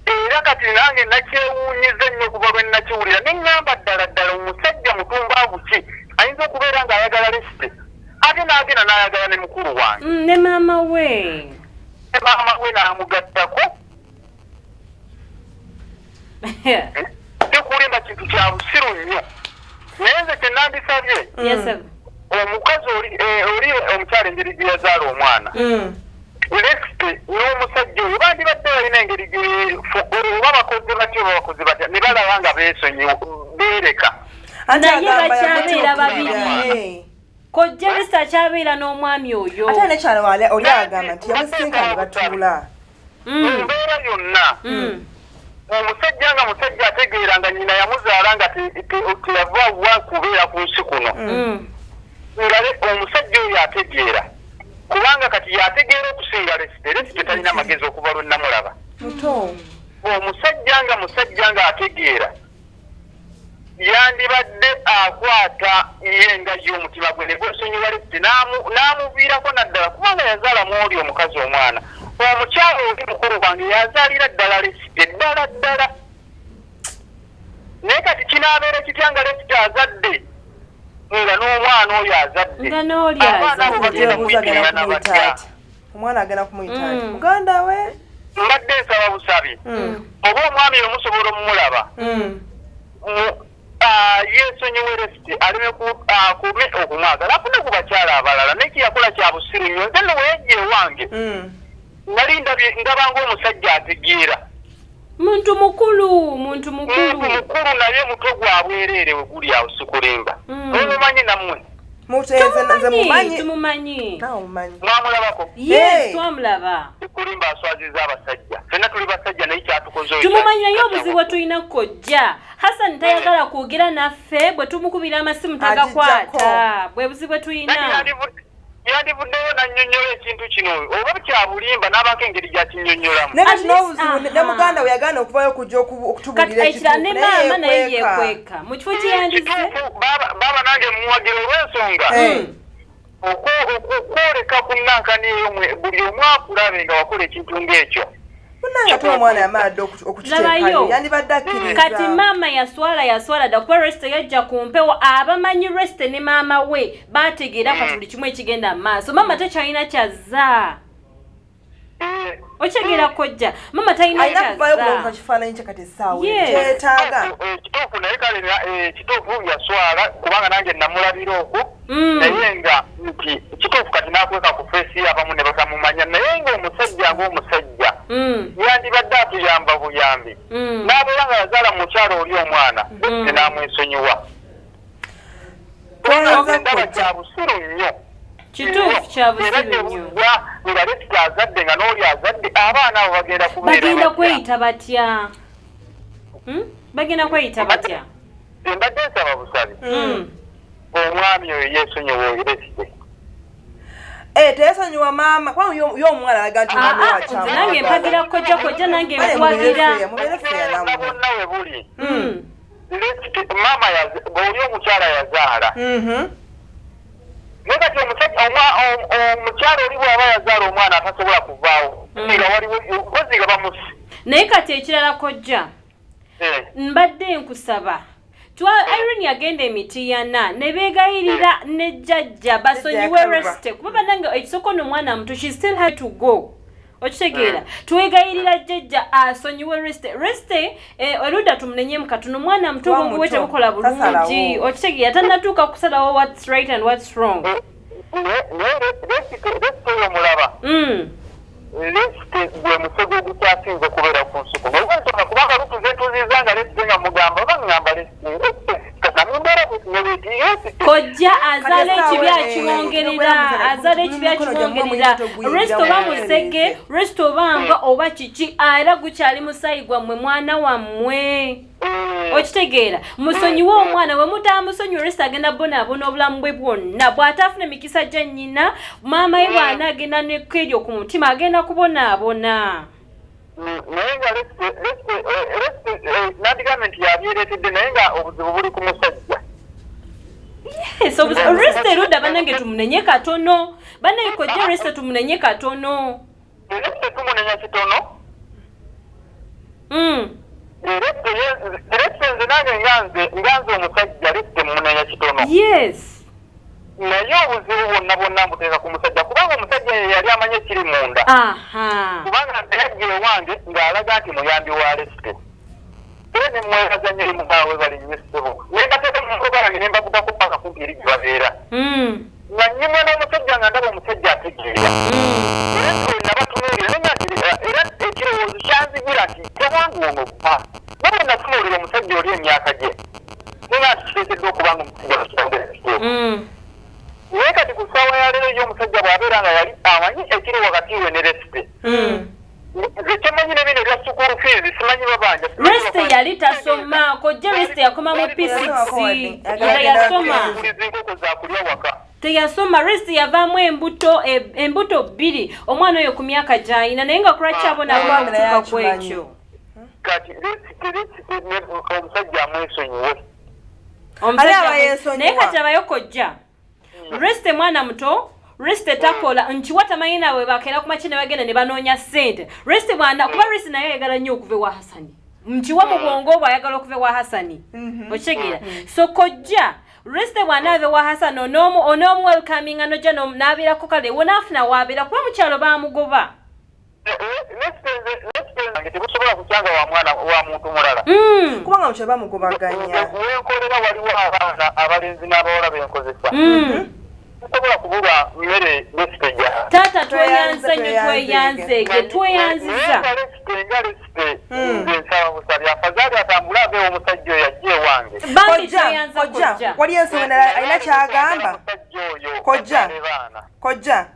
Era kati nange nakyewuunyiza ennyo kuba lwe nakiwulira ne ŋŋamba ddala omusajja mutumbaavu ki ayinza okubeera ng'ayagala Lesite ate n'agenda n'ayagala ne mukulu wange ne maama we. Ne maama we n'amugattako. Tekulimba kintu kya busiru nnyo. Naye nze kye nandisabye omukazi oli omukyala engeri gye yazaala omwana Lesite n'omusajja oyo bandibadde balina engeri oba bakoze batya oba bakoze batya ne balaba nga beereka. Naye bakyabeera babiri. Kojja Lesite akyabeera n'omwami oyo. Ate nekyalo oli agamba nti yamusinka ne batuula. Mbeera yonna omusajja nga musajja ategeera nga nnyina yamuzaala nga teyava wa kubeera ku nsi kuno. Nga omusajja oyo ategeera kubanga kati yategeera okusinga Lesite talina magezi okuva lwe namulaba. Omusajja nga ategeera yandibadde akwata yenga y'omutima gwe ne gwesonyiwa Lesite n'amuviirako naddala kubanga yazaala mwoli omukazi omwana. Omukyala oli mukulu wange yazaalira ddala Lesite ddala. Naye kati kinaabeera kitya nga Lesite azadde nga n'omwana oyo azadde. Abaana abo bagenda kuyitirana batya. Omwana agenda kumuyita ati muganda we. Mbadde nsaba busabi. Oba omwami omusobola omumulaba. Yeesonyiwe Lesite aleme akume okumwagala afune ku bakyala abalala naye kiyakola kya busiru nnyo. Nze nno weejja ewange nali ndabanga omusajja ategeera muntu mukulu naye muto gwabwerere weguli awo sikulimba omumanyi namwe tumumanyi mwamulabako yes twamulaba sikulimba aswaziza abasajja fenna tuli basajja naye kyatukoze tumumanyi naye obuzibu tulina kojja Hassan tayagala kwogera naffe bwe tumukubira amasimu tagakwata bwe buzibu tulina yandivuddeyo nannyonnyola ekintu kino oba kyabulimba n'abako engeri gyakinnyonnyolamu ne muganda we yagaana okuvayo okujja okutubulira ekituufu ne maama naye yeekweka mu kifo kye yandize baaba nange muwagira olw'ensonga okwoleka ku nnankani eyo buli omu akulabe nga wakola ekintu ng'ekyo omwana yamala okukiteekayo yandibadde akkiriza kati maama yaswala dda kuba resite yajja ku mpewo abamanyi resite ne maama we baategeera kati buli kimu ekigenda mu maaso maama tekyalina kyazza okyegera kojja maama talina kyazza kifaananyi kyekati essaawa kyetaaga kituufu naye kale kituufu yaswala kubanga nange namulabira okwo naye nga nti kituufu kati n'akweka ku feesi abamu ne batamumanya naye ng'omusajja ng'omusajja yandibadde atuyamba buyambi n'abeera nga yazaala mu kyalo oli omwana n'amwesonyiwa ndaba kya busiru nnyo kituufu kya busiru nnyo nga lesita azadde nga n'oli azadde abaana abo bagenda kweyita batya bagenda kweyita batya embadde nsaba busabi omwami oyo yeesonyiwa oyo lesite teyasonyiwa maama kubanga y'omwana alaga nti nange mpagira kojja nange nkuwagira bonna we buli maama oli omukyala yazaala naye kati omukyala oli bw'aba yazaala omwana atasobola kuvaawo nga waliwo mpozi nga bamusi naye kati ekirala kojja mbadde nkusaba Irene yagenda emitiyana ne beegayirira ne jjajja basonyiwe resite kuba bannange ekisoko n'omwana muto she still had to go okitegeera twegayirira jjajja asonyiwe resite oludda tumunenyemu katono omwana muto obwongo bwe tebukola bulungi okitegeera tannatuuka kusalawo what's right and what's wrong omulaba lesite gwe musego ogukyasinze okubeera ku nsuku nolwensonga kubanga lutuze ntuziza nga lesite nga mugamba oba ngamba lesite kojja azaala ekibi akimwongerera resito oba musege resito oba mbwa oba kiki era gukyali musayi gwammwe mwana wammwe okitegeera musonyiwe omwana we mutamusonyiwe resito agenda bonaabona obulamu bwe bwonna bw'ataafuna emikisa gya nnyina maama ye bwana agenda nekkeryo ku mutima agenda kubonaabona naye nga nandigambye nti yabyereetedde naye nga obuzibu buli ku musajja resite erudda bannange tumunenye katono bannange kojja resite tumunenye katono resite tumunenya kitono resite nze nange nganze omusajja resite mumunenya kitono yes naye obuzibu bwonna mbuteeka ku musajja kubanga omusajja yali amanye ekiri munda kubanga yajja ewange ng'alaga nti muyambi wa lesite era ne mwebaza nnyo emugawe bali nnyo ssebo naye ngateeka mu nkoba yange ne mbavugako paka kumpi eri gye babeera nga nnyimwe n'omusajja nga ndaba omusajja ategeera era nabatunuulira naye era ekirowoozo kyanzigira nti tewange ono pa nawe natunuulira omusajja oli emyaka gye naye nga kiteekeddwa okubanga omusajja bakitambira ekituufu naye kati ku ssaawa ya leero y'omusajja bw'abeera nga yali amanyi ekiri wakati we ne resite ekyemanyi nebino ebya sukulu fees simanyi babanja resite yali tasoma kojja resite yakoma mu P6 yasoma enkoko zakulya waka teyasoma resite yavaamu embuto bbiri omwana oyo ku myaka gy'alina naye nga kulwaki abonabona okutuuka ku ekyo kati omusajja amwesonyiwe naye kati abayo kojja resite mwana muto resite takola nkiwa tamanyi nawe bakeera ku makine bagenda ne banoonya ssente resite bwana kuba resite naye ayagala nnyo okuva ewa Hasani nkiwa mu bwongo obwo ayagala okuva ewa Hasani okitegeera so kojja resite bwana ave ewa Hasani onoomu welcoming anojja n'abeerako kale wonaafuna waabeera kuba mukyalo baamugoba tebusobola kukyanga wa mwana wa muntu mulala kubanga mukyalo bamugobaganya wenkolera waliwo abaana abalenzi n'abawala benkozesa Tusobola kubula mmere lesiteja. Tata tweyanze nyo tweyanziza. Nsaba busali afadhali atambula be omusajja oyo ajje wange. Bambi tweyanze kojja. Wali ensonga alina kyagamba. Kojja.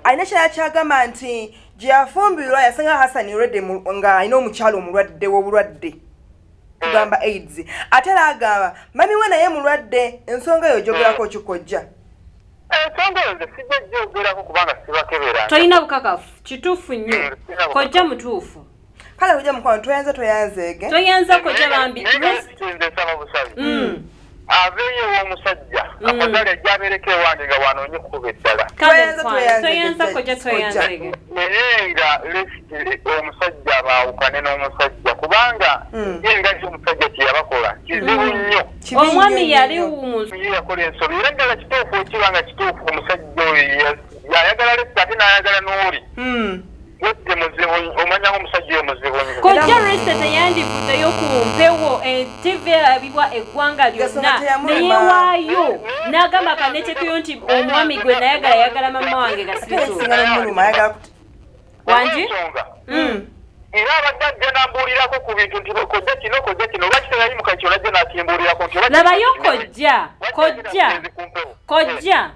Alina kyagamba nti gye yafumbirwa yasanga Hassan already nga alina omukyalo omulwadde w'obulwadde. Tugamba AIDS. Ate agamba mami we naye mulwadde ensonga yo gyogerako kikojja. Ensonga yo nze sijja gyogerako kubanga sibakebera. Tolina bukakafu kituufu nnyo. Kojja mutuufu. Kale kujja mukwano tweyanzeege. Toyanza kojja bambi. Nze nsaba busabi. Aveeyo w'omusajja afadhali ajja abeereko ewange nga wanoonye kukuba eddala. Toyanza kojja tweyanzeege. Naye nga lesiti omusajja baawukane n'omusajja kubanga ye nga omusajja kyeyabakola kizibu nnyo. Omwami yali wumuzi. Yakola ensobi era ddala kituufu ekiba nga kituufu omusajja oyo yayagala lesiti ate n'ayagala n'oli. Wette muzibu omanya ng'omusajja oyo muzibu nnyo. Kojja Resta teyandivuddeyo ku mpewo TV erabibwa eggwanga lyonna neyewaayo n'agamba kanetekeyo nti omwami gwe nayagala mama wange gasibituufu. Wangi? Era abadde ajja n'ambuulirako ku bintu nti kojja kino lwaki teyali mukakyo najja n'akimbuulirako nti labayo kojja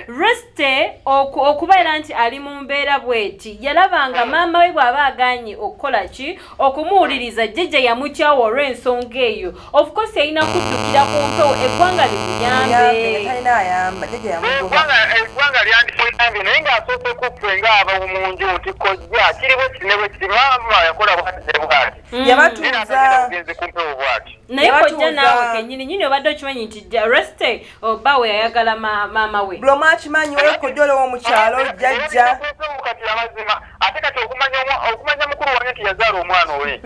Reste okubeera nti ali mu mbeera bweti yalabanga maama we bw'aba aganye okukola ki okumuwuliriza jjajja yamukyawa olw'ensonga eyo. Of course yalina kuddukira ku mpewo eggwanga limuyambe. Eggwanga lyandimuyambye naye ng'asoose kuffe ng'aba mu nju nti kojja kiri bwe kiri ne bwe kiri maama yakola bwati yabatuuza ku mpewo bwati. Naye kojja naawe kennyini obadde okimanyi nti Reste oba we yayagala maama we. Bloma akimanyi weyo kojja w'omukyalo jjajja. Kati amazima ate kati okumanya mukulu wange nti yazaala omwana we.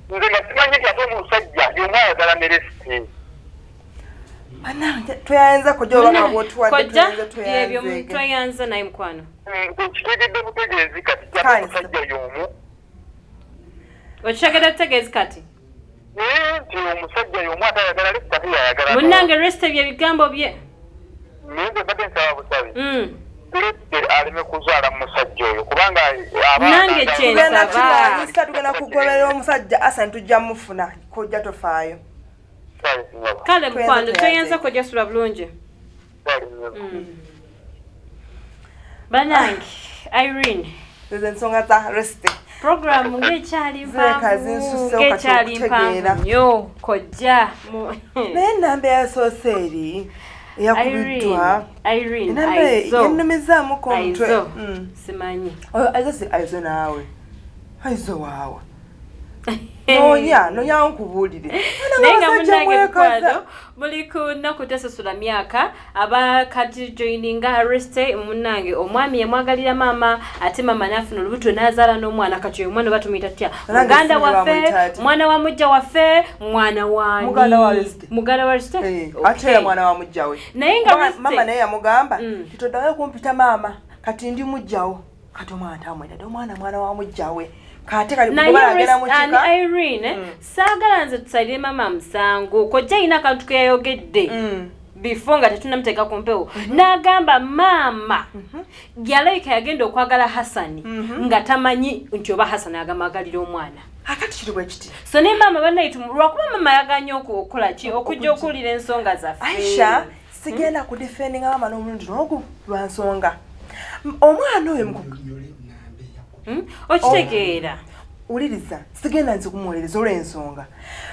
Nze nga simanyi nti ate omusajja y'omu ayagala ne Lesiti. Tweyanza kojja obanga bw'otuwadde tweyanza naye mukwano. Kitegedde butegeezi kati ate omusajja y'omu. Okitegedde butegeezi kati? Nti omusajja y'omu ate ayagala Lesiti ate yayagala. Munnange Resta bye bigambo bye. Nze badde nsaba busabi. Lesiti aleme kuzaala musajja oyo kubanga nange kyensaba. Tugenda kugoberera omusajja Hassan tujja mufuna kojja tofaayo. Kale mukwano tweyanza kojja sula bulungi. Banange Irene. Nze ensonga za Reste. Program ng'ekyali mpanvu nnyo kojja. Naye nnamba yasoose eri eyakubiddwa Irene yenumizaamuko omutwe. Simanyi. Aizo naawe. Aizo waawa. Nonya nkubuulire. Naye nga munnange mukwano muli ku nnaku tesasula myaka abakati joininga Reste munnange omwami yamwagalira maama ate maama n'afuna olubuto n'azaala n'omwana kati oyo omwana batumuyita tutya muganda waffe mwana wa mujja waffe mwana wanyi muganda wa Reste ate era mwana wa mujja we naye nga maama naye yamugamba titoddayo kumpita maama kati ndi mujjawo kati omwana tamwetadde mwana wa mujja we. Naye Irene saagala nze tusalire mama musango kojja ina akantu ke yayogedde before nga tetunnamuteeka ku mpewo n'agamba maama yalabika yagenda okwagala Hassan nga tamanyi nti oba Hassan agamwagalira omwana akati kiri bwe kiti so ne maama bannayita lwakuba maama yaganye okukola ki okujja okuwulira ensonga zaffe. Aisha sigenda kudefendinga maama n'omulundi n'ogu lwa nsonga omwana oyo okitegeera uliriza sigenda nze kumuwuliriza olw'ensonga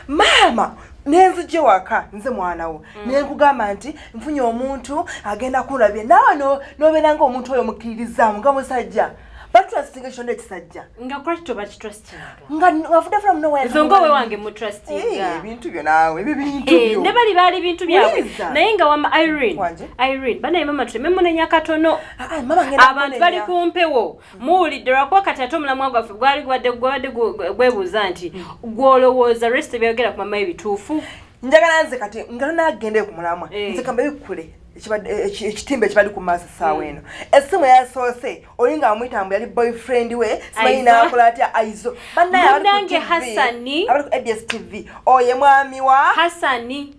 maama nenzije waka nze mwana wo nenkugamba nti nfunye omuntu agenda kulabye nawe nobeera nga omuntu oyo mukkiririzaamu nga musajja batrustinga ekitone ekisajja nga kwakito bakitrustinga nga afudde from nowhere ensonga owe wange mutrustinga ebintu byo naawe ebintu byo ne bali baali bintu byabwe naye nga wama Irene banaye mama tutememunenya katono abantu bali ku mpewo muwulidde lwakuba kati ate omulamwa gwaffe gwali gwabadde gwebuuza nti gwolowooza Reste byogera ku mama ebituufu njagala nze kati nga tonagende ku mulamwa nze kamba bikule ekitimba ekibali ku maaso saawa eno essimu yasoose olinga amwitambu yali boyfriend we simanyi n'akola atya aizo bannange Hassani abali ku ABS TV oye mwami wa Hassani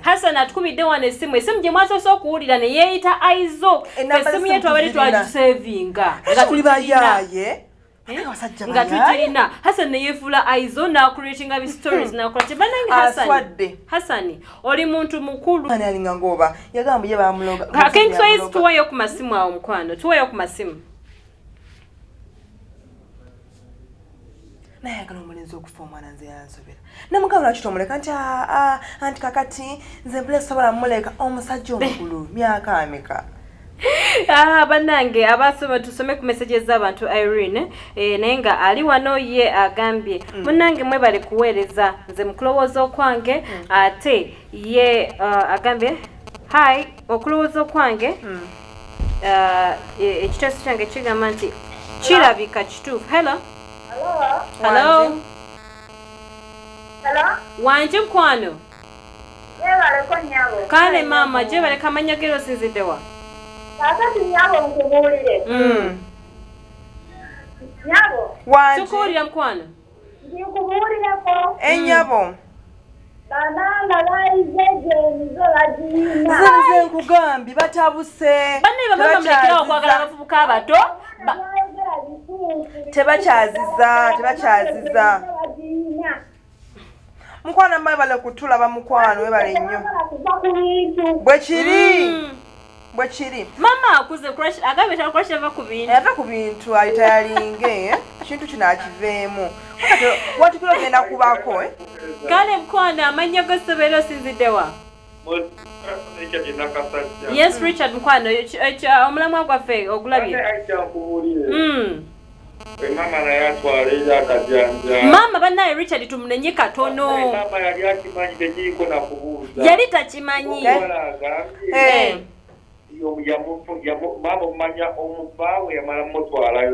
Hassan atukubidde wano essimu gye mwasoose okuwulira ne yeeyita Aizo essimu yetu abali twagisevinga nga tuli bayaaye nga tugirina Hassan ne yeefuula Aizo n'akureetinga bi stories n'akola kye bannange Hassan oli muntu mukulu alinga ngoba yagamba ye bamuloga King Twice tuwayo ku masimu awo mukwano tuwayo ku masimu naye agala omulenzi okufa omwana nze yansobera namugamba lwaki tomuleka nti anti kakati nze mpule sobola muleka omusajja omukulu myaka ameka bannange abasoma tusome ku messages z'abantu Irene naye nga ali wano ye agambye munnange mwebale kuweereza nze mukulowooza okwange ate ye agambye hi okulowooza okwange ekiteeso kyange kigamba nti kirabika kituufu hello hello wanje mukwano kale mama gye baleka amanya gero osinziddewa kakati nyabo mkubuulire nyabo wanje tukuwulira mukwano ndikubuulireko enyabo bananga bayizeje emizo bagiina nze nkugambye batabuse banne bamama mulekerawo okwagala abavubuka abato tebakyaziza mukwano mbaye bale kutulaba mukwano webale nnyo bwe kiri mama akuze crush agabe ta crush ava ku bintu ava ku bintu alitayalinge kintu kino akiveemu wati kilo genda kubako kale mukwano amanya gosobera osinziddewa yes Richard mukwano omulamwa gwaffe ogulabye mama naye atwala akajanja mama bannaye Richard tumunenye katono mama yali akimanyi tekiriko nakubuuza yali takimanyi mama omanya omubaawe yamala mutwalayo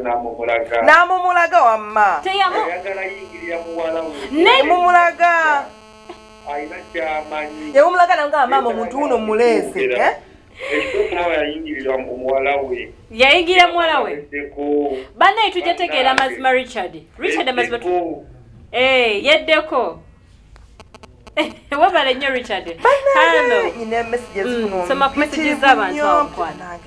n'amumulaga wamma ayagala yingirira muwala we mumulaga ayina kyamanyi yamumulaga nanga mama omuntu uno muleese ekituufu yayingirira omuwala we yayingira muwala we bannaye tujja tegeera mazima Richard amazima yeddeko wabale nnyo Richard soma ku messages z'abantu awo mukwano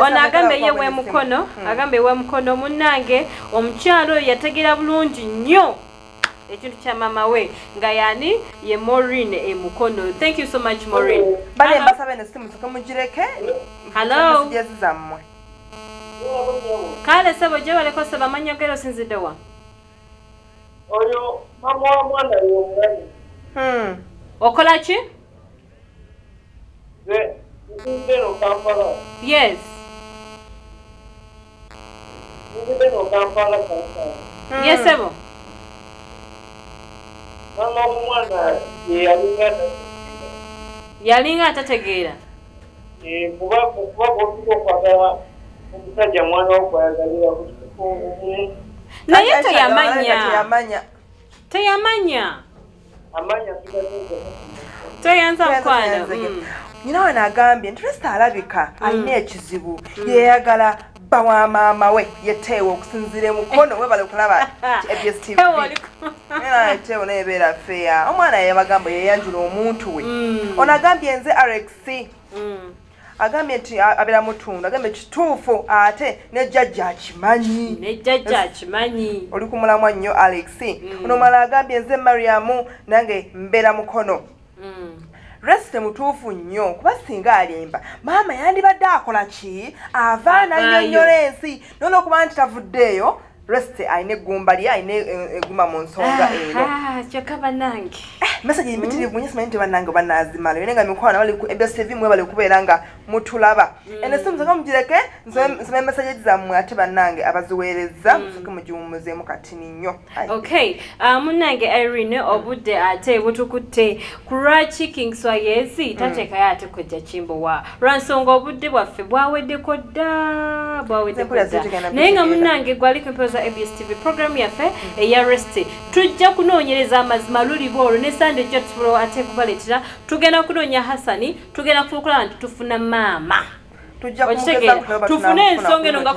ono agambe ye wemukono agambe wemukono munnange omukyalo yategeera bulungi nnyo ekintu kya mama we nga yani ye Maureen emukono thank you so much Maureen bale mbasaba ne simu tukamugireke hello messages zammwe kale sebo gye baleko saba manyogero sinziddewa oyo mama wa mwana yomulani okola ki nzero Kampala yes nzero Kampala yes sebo mama wa mwana yalinga atategeera kuba bwotiko kwagala omusajja mwana wokwayagalira naye teyamanya toyanza mukwano nyina we n'agambye nti Lesta alabika alina ekizibu yeyagala bba wa maama we yeteewa okusinziira emukono webale okulaba ABS TV era yeteewa neyebeera feya omwana yabagamba yeyanjula omuntu we ono agambye nze Alex agambye nti abeera mutunda agambye kituufu ate ne jjajja akimanyi oli ku mulamwa nnyo Alex ono omala agambye nze Mariamu nange mbeera mukono Lesta mutuufu nnyo kuba singa alimba maama yandibadde akola ki ava n'annyonnyola ensi n'olwokuba nti tavuddeeyo Lesta ayina eggumba lye ayina eguma mu nsonga eno kyokka bannange message mpitirivu nnyo simanyi nti bannange banaazimala yone nga mikwano bali ku ABS TV mwe bali kubeera nga mutulaba eno simu sanga mugireke nsome message zammwe ate bannange abaziweereza mufuke mugiwummuzeemu katini nnyo okay munnange Irene obudde ate butukutte ku lwaki King Swayezi tateekayo ate kojja Kimbowa lwansonga obudde bwaffe bwaweddeko dda naye nga munnange gwali kumpeoza ABS TV program yaffe eya Rest tujja kunoonyereza amazima lulibo olwo ne Sunday jja tufulo ate kubaleetera tugenda kunoonya Hassani tugenda kufuukula nti tufuna maama tufune ensonga eno nga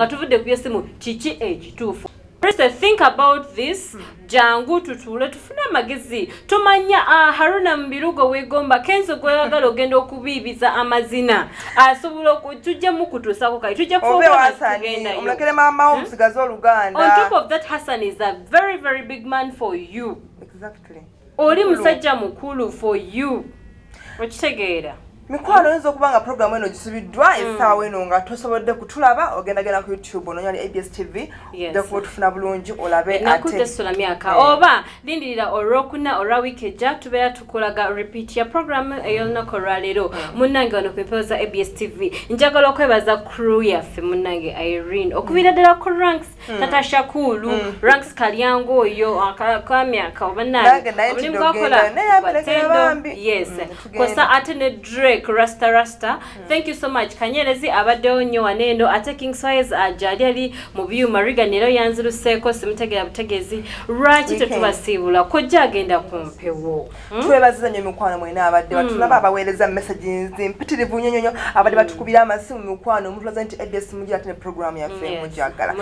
tuvudde ku byessimu kiki ekituufu First, think about this. Jangu tutule tufuna magezi. Tumanya Haruna Mbirugo wegomba kenzo gwagala ogenda okubibiza amazina. Asobola kutujja mukutusa ko kai tujja omulekere mama omusigazo oluganda. On top of that, Hassan is a very, very big man for you. Exactly. Oli musajja mukulu for you. Okitegeera. Mikwano oyinza okubanga program eno gisubiddwa essaawa eno nga tosobodde kutulaba ogenda ku YouTube ononyali ABS TV okuba tufuna bulungi olabe ate nakutesula myaka oba lindirira olwokuna olwa wiiki ejja tubeera tukolaga repeat ya program ey'olunaku olwaleero munnange wano ku mpewo za ABS TV njagala okwebaza crew yaffe munnange Irene okubira ddala ku Ranks Tata Shakulu Ranks Kalyango oyo kwa myaka oba nange omulimu gwakola batendo yes kosa ate ne Drake Rasta. Thank you so much. Kanyerezi abaddewo nnyo waneeno ate King Swires ajali ali mu byuma riganiro yanziruseeko simutegera butegezi lwaki tetubasiibula kojja agenda ku mpewo. Twebaziza nnyo mikwano mwena abadde batulaba abaweereza messages mpitirivu nnyo abadde batukubira amasimu mikwano omutulaza nti ABS mugira ate ne program yaffe mujagala.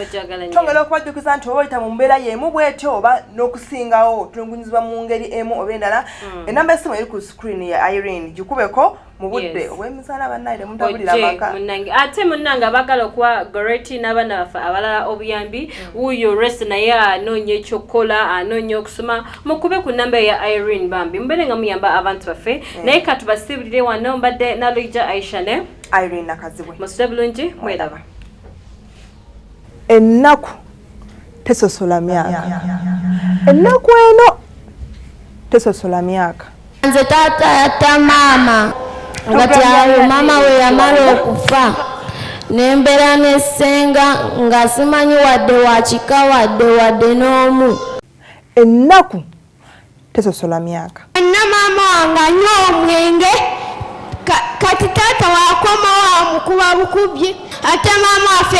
Tongera okubajjukiza nti oba oyita mu mbeera y'emu bwetyo oba n'okusingawo tulungunyizibwa mu ngeri emu oba endala enamba y'essimu eri ku screen ya Irene gikubeko mubudde obwemisana bannaire mutabulira maka munange ate munange abagala okuwa Goreti n'abaana baffe abalala obuyambi wuyo rest naye anoonya ekyokola anoonya okusoma mukube ku namba ya Irene Bambi mbere nga muyamba abantu baffe naye katubasibulire wano mbadde Nalija Aisha ne Irene Nakazibwe musule bulungi mwelaba ennaku tesosola myaka ennaku eno tesosola myaka nze taata yatta maama ngati awo mama we yamala okufa nembera nesenga nga simanyi wadde wakika wadde n'omu ennaku tesosola myaka na mama wange anywa omwenge kati taata wakoma wa mukuba bukubye ate mama waffe